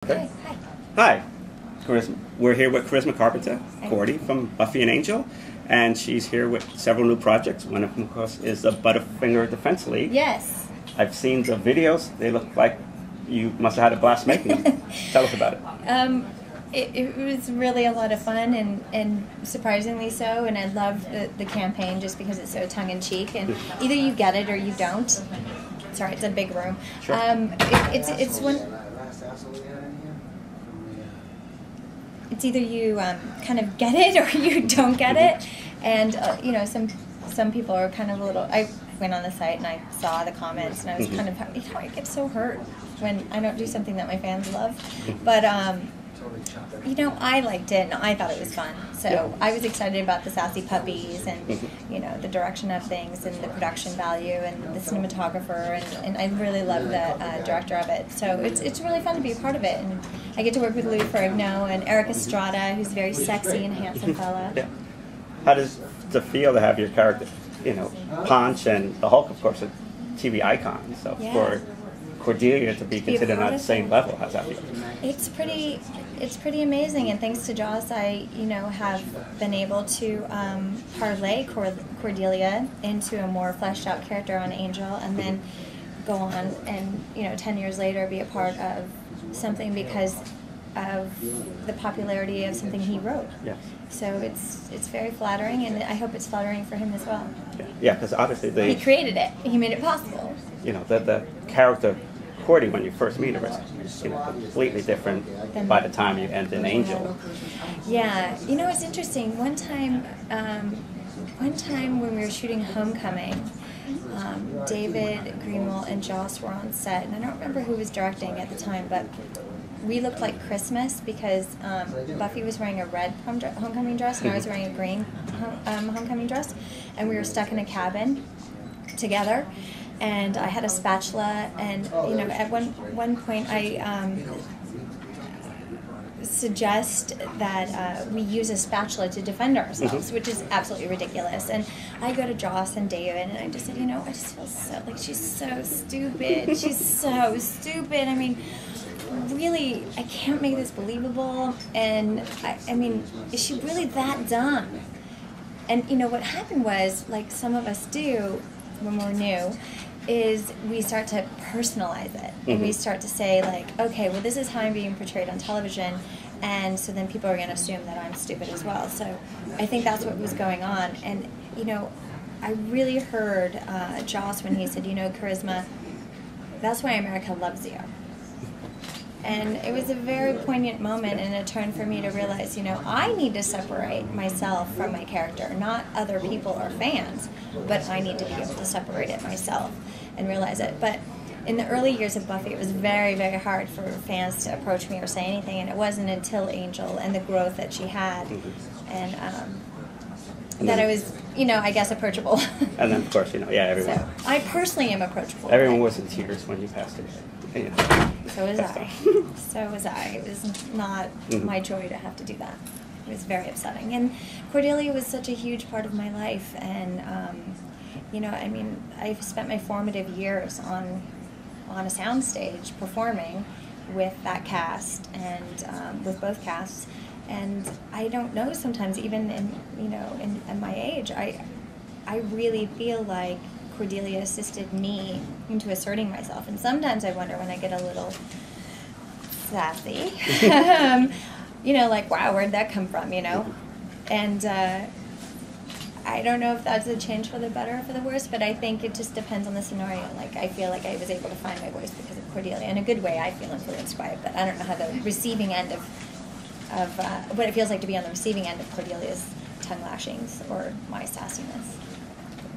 Okay. Hi. Charisma. We're here with Charisma Carpenter, Cordy from Buffy and Angel, and she's here with several new projects. One of them, of course, is the Butterfinger Defense League. Yes. I've seen the videos. They look like you must have had a blast making them. Tell us about it. It was really a lot of fun and surprisingly so, and I love the campaign just because it's so tongue-in-cheek, and either you get it or you don't. Sorry, it's a big room. Sure. It's either you kind of get it or you don't get it, and you know, some people are kind of a little. I went on the site and I saw the comments, and I was kind of, you know, I get so hurt when I don't do something that my fans love, but you know, I liked it and I thought it was fun, so I was excited about the sassy puppies and you know, the direction of things and the production value and the cinematographer, and I really love the director of it, so it's really fun to be a part of it, and I get to work with Ferrigno and Erik Estrada, who's a very sexy and handsome fella. Yeah. How does it feel to have your character, you know, Ponch and the Hulk, of course, a TV icon, so for Cordelia to be considered on the same level, how's that feel? It's pretty amazing, and thanks to Joss, I have been able to parlay Cordelia into a more fleshed out character on Angel, and then go on and 10 years later be a part of something because of the popularity of something he wrote. Yes. So it's very flattering, and I hope it's flattering for him as well. Yeah, because obviously he created it. He made it possible. You know, the character Cordy, when you first meet her, is completely different by the time you end in Angel. Yeah, you know, it's interesting. One time when we were shooting Homecoming, David Greenwald and Joss were on set, and I don't remember who was directing at the time, but we looked like Christmas because Buffy was wearing a red homecoming dress and I was wearing a green homecoming dress, and we were stuck in a cabin together, and I had a spatula, and you know, at one point I suggest that we use a spatula to defend ourselves, which is absolutely ridiculous, and I go to Joss and David and I just said, you know, I just feel so like she's so stupid. She's so stupid. I mean, really, I can't make this believable, and I mean, is she really that dumb? And you know, what happened was, like some of us do when we're new, is we start to personalize it, and we start to say like, okay, well, this is how I'm being portrayed on television, and so then people are going to assume that I'm stupid as well. So I think that's what was going on, and you know, I really heard Joss when he said, you know, Charisma, that's why America loves you. And it was a very poignant moment and a turn for me to realize, you know, I need to separate myself from my character, not other people or fans, but I need to be able to separate it myself and realize it. But in the early years of Buffy, it was very, very hard for fans to approach me or say anything, and it wasn't until Angel and the growth that she had, and that I was, you know, I guess approachable. And then, of course, you know, everyone. So I personally am approachable. Everyone was in tears when you passed away. You know. So was I. So was I. It was not my joy to have to do that. It was very upsetting. And Cordelia was such a huge part of my life. And, you know, I mean, I've spent my formative years on a soundstage performing with that cast and with both casts. And I don't know, sometimes even in, you know, in my age, I really feel like Cordelia assisted me into asserting myself, and sometimes I wonder when I get a little sassy, you know, like, wow, where'd that come from, you know? And I don't know if that's a change for the better or for the worse, but I think it just depends on the scenario. Like, I feel like I was able to find my voice because of Cordelia. In a good way, I feel influenced by it, but I don't know how the receiving end of what it feels like to be on the receiving end of Cordelia's tongue lashings or my sassiness.